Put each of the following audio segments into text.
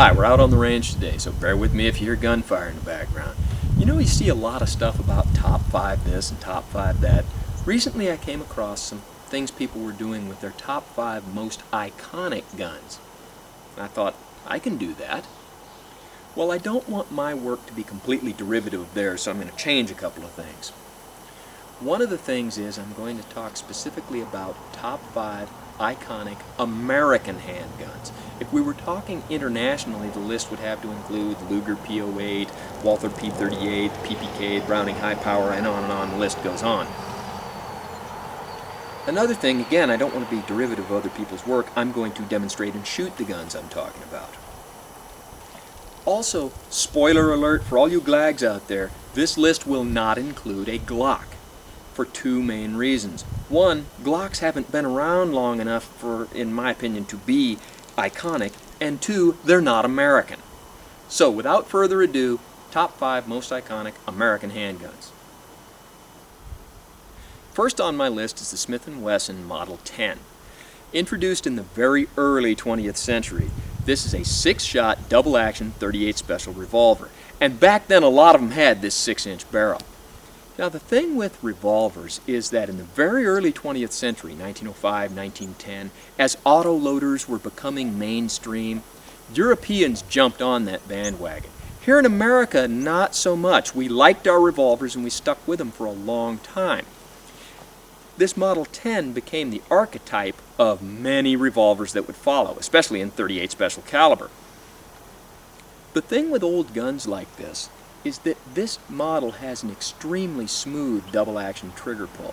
Hi, we're out on the range today, so bear with me if you hear gunfire in the background. You know, you see a lot of stuff about top 5 this and top 5 that. Recently I came across some things people were doing with their top 5 most iconic guns. And I thought, I can do that. Well, I don't want my work to be completely derivative of theirs, so I'm going to change a couple of things. One of the things is I'm going to talk specifically about top 5 iconic American handguns. If we were talking internationally, the list would have to include Luger P08, Walther P38, PPK, Browning High Power, and on the list goes on. Another thing, again, I don't want to be derivative of other people's work. I'm going to demonstrate and shoot the guns I'm talking about. Also, spoiler alert for all you glags out there, this list will not include a Glock for 2 main reasons. One, Glocks haven't been around long enough for, in my opinion, to be iconic, and 2, they're not American. So, without further ado, top 5 most iconic American handguns. First on my list is the Smith & Wesson Model 10. Introduced in the very early 20th century, this is a 6-shot double-action .38 Special revolver. And back then a lot of them had this 6-inch barrel. Now the thing with revolvers is that in the very early 20th century, 1905, 1910, as autoloaders were becoming mainstream, Europeans jumped on that bandwagon. Here in America, not so much. We liked our revolvers and we stuck with them for a long time. This Model 10 became the archetype of many revolvers that would follow, especially in .38 Special caliber. The thing with old guns like this is that this model has an extremely smooth double-action trigger pull,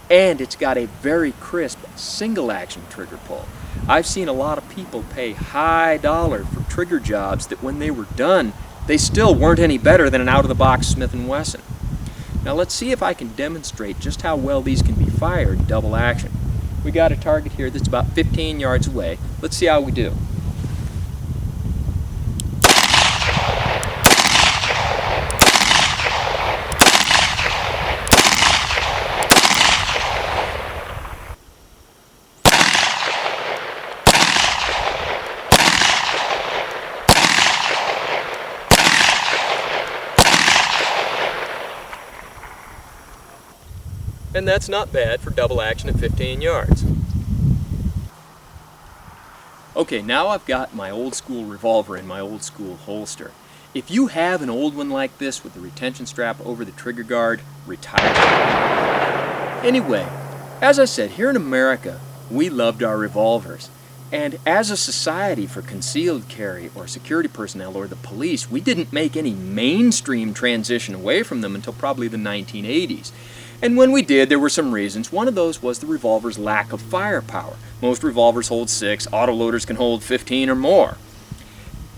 and it's got a very crisp single-action trigger pull. I've seen a lot of people pay high dollar for trigger jobs that when they were done, they still weren't any better than an out-of-the-box Smith & Wesson. Now let's see if I can demonstrate just how well these can be fired double action. We got a target here that's about 15 yards away. Let's see how we do. And that's not bad for double action at 15 yards. Okay, now I've got my old school revolver in my old school holster. If you have an old one like this with the retention strap over the trigger guard, retire it. Anyway, as I said, here in America, we loved our revolvers. And as a society for concealed carry or security personnel or the police, we didn't make any mainstream transition away from them until probably the 1980s. And when we did, there were some reasons. One of those was the revolver's lack of firepower. Most revolvers hold 6, autoloaders can hold 15 or more.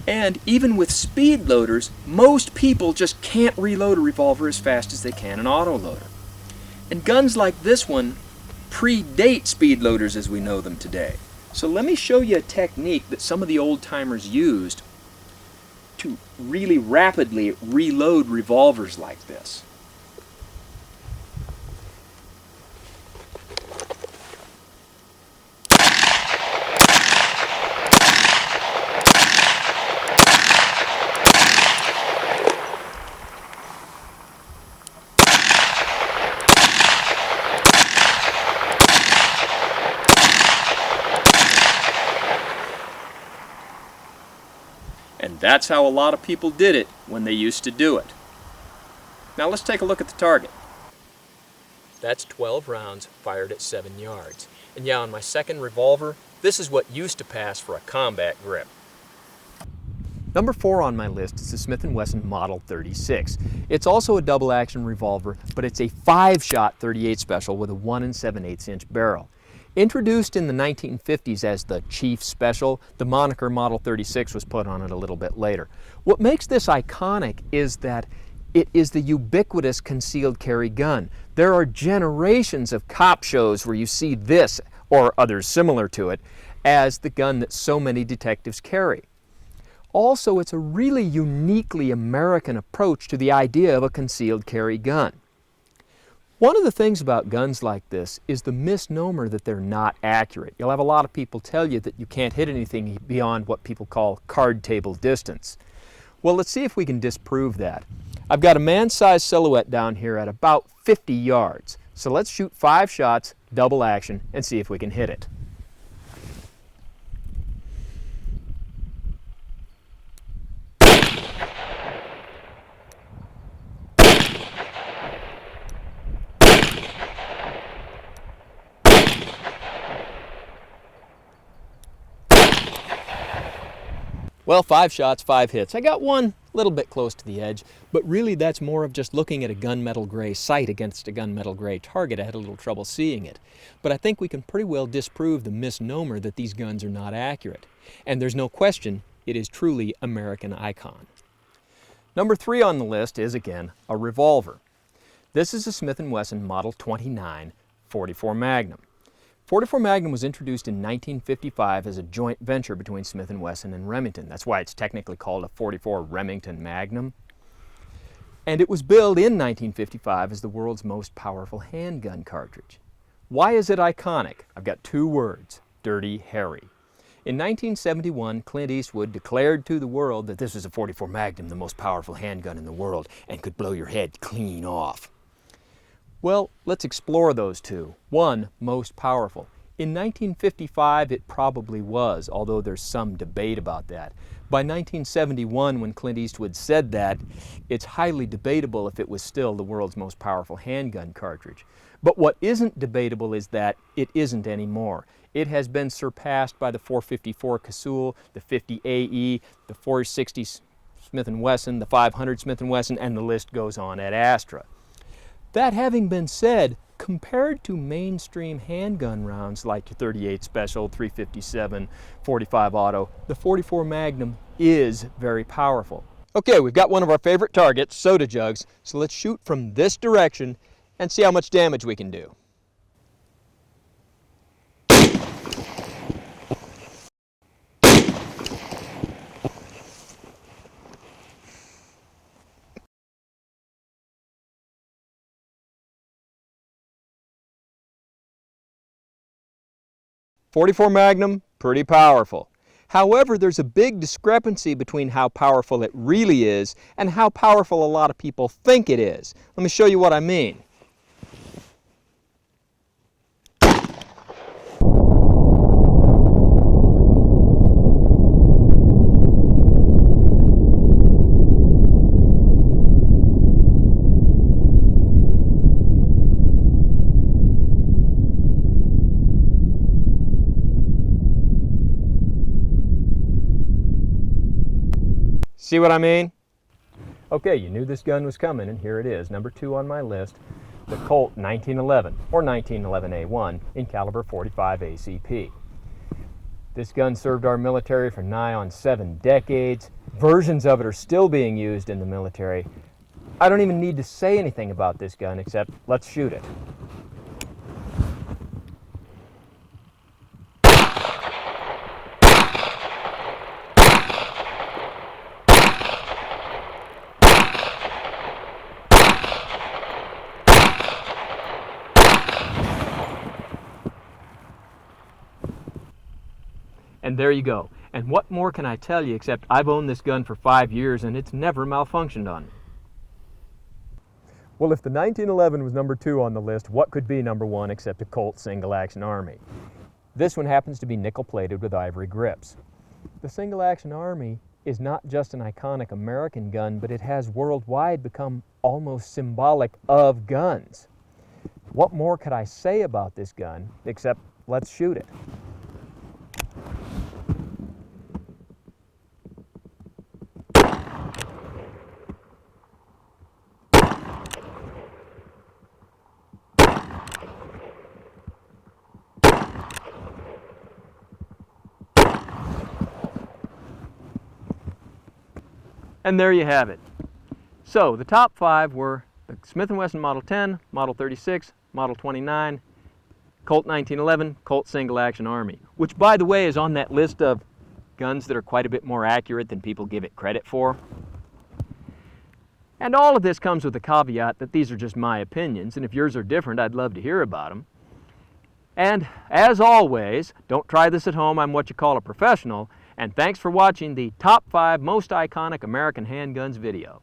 And even with speed loaders, most people just can't reload a revolver as fast as they can an autoloader. And guns like this one predate speed loaders as we know them today. So let me show you a technique that some of the old-timers used to really rapidly reload revolvers like this. And that's how a lot of people did it when they used to do it. Now let's take a look at the target. That's 12 rounds fired at 7 yards. And yeah, on my second revolver, this is what used to pass for a combat grip. Number 4 on my list is the Smith & Wesson Model 36. It's also a double-action revolver, but it's a 5-shot .38 Special with a 1 7/8" barrel. Introduced in the 1950s as the Chief Special, the moniker Model 36 was put on it a little bit later. What makes this iconic is that it is the ubiquitous concealed carry gun. There are generations of cop shows where you see this, or others similar to it, as the gun that so many detectives carry. Also, it's a really uniquely American approach to the idea of a concealed carry gun. One of the things about guns like this is the misnomer that they're not accurate. You'll have a lot of people tell you that you can't hit anything beyond what people call card table distance. Well, let's see if we can disprove that. I've got a man-sized silhouette down here at about 50 yards. So let's shoot 5 shots, double action, and see if we can hit it. Well, 5 shots, 5 hits. I got one a little bit close to the edge, but really that's more of just looking at a gunmetal gray sight against a gunmetal gray target. I had a little trouble seeing it. But I think we can pretty well disprove the misnomer that these guns are not accurate. And there's no question, it is truly American icon. Number 3 on the list is, again, a revolver. This is a Smith & Wesson Model 29 44 Magnum. 44 Magnum was introduced in 1955 as a joint venture between Smith & Wesson and Remington. That's why it's technically called a 44 Remington Magnum. And it was billed in 1955 as the world's most powerful handgun cartridge. Why is it iconic? I've got 2 words: Dirty Harry. In 1971, Clint Eastwood declared to the world that this is a 44 Magnum, the most powerful handgun in the world, and could blow your head clean off. Well, let's explore those two. 1, most powerful. In 1955, it probably was, although there's some debate about that. By 1971, when Clint Eastwood said that, it's highly debatable if it was still the world's most powerful handgun cartridge. But what isn't debatable is that it isn't anymore. It has been surpassed by the 454 Casull, the 50 AE, the 460 Smith & Wesson, the 500 Smith & Wesson, and the list goes on ad astra. That having been said, compared to mainstream handgun rounds like the 38 Special, 357, 45 Auto, the 44 Magnum is very powerful. Okay, we've got one of our favorite targets, soda jugs, so let's shoot from this direction and see how much damage we can do. .44 Magnum, pretty powerful. However, there's a big discrepancy between how powerful it really is and how powerful a lot of people think it is. Let me show you what I mean. See what I mean? Okay, you knew this gun was coming, and here it is, number 2 on my list, the Colt 1911, or 1911A1, in caliber 45 ACP. This gun served our military for nigh on 7 decades. Versions of it are still being used in the military. I don't even need to say anything about this gun except let's shoot it. And there you go. And what more can I tell you except I've owned this gun for 5 years and it's never malfunctioned on me. Well, if the 1911 was number 2 on the list, what could be number 1 except a Colt single action Army? This one happens to be nickel plated with ivory grips. The single action Army is not just an iconic American gun, but it has worldwide become almost symbolic of guns. What more could I say about this gun except let's shoot it. And there you have it. So the top 5 were the Smith & Wesson Model 10, Model 36, Model 29, Colt 1911, Colt Single Action Army, which by the way is on that list of guns that are quite a bit more accurate than people give it credit for. And all of this comes with the caveat that these are just my opinions, and if yours are different, I'd love to hear about them. And as always, don't try this at home, I'm what you call a professional, and thanks for watching the Top 5 Most Iconic American Handguns video.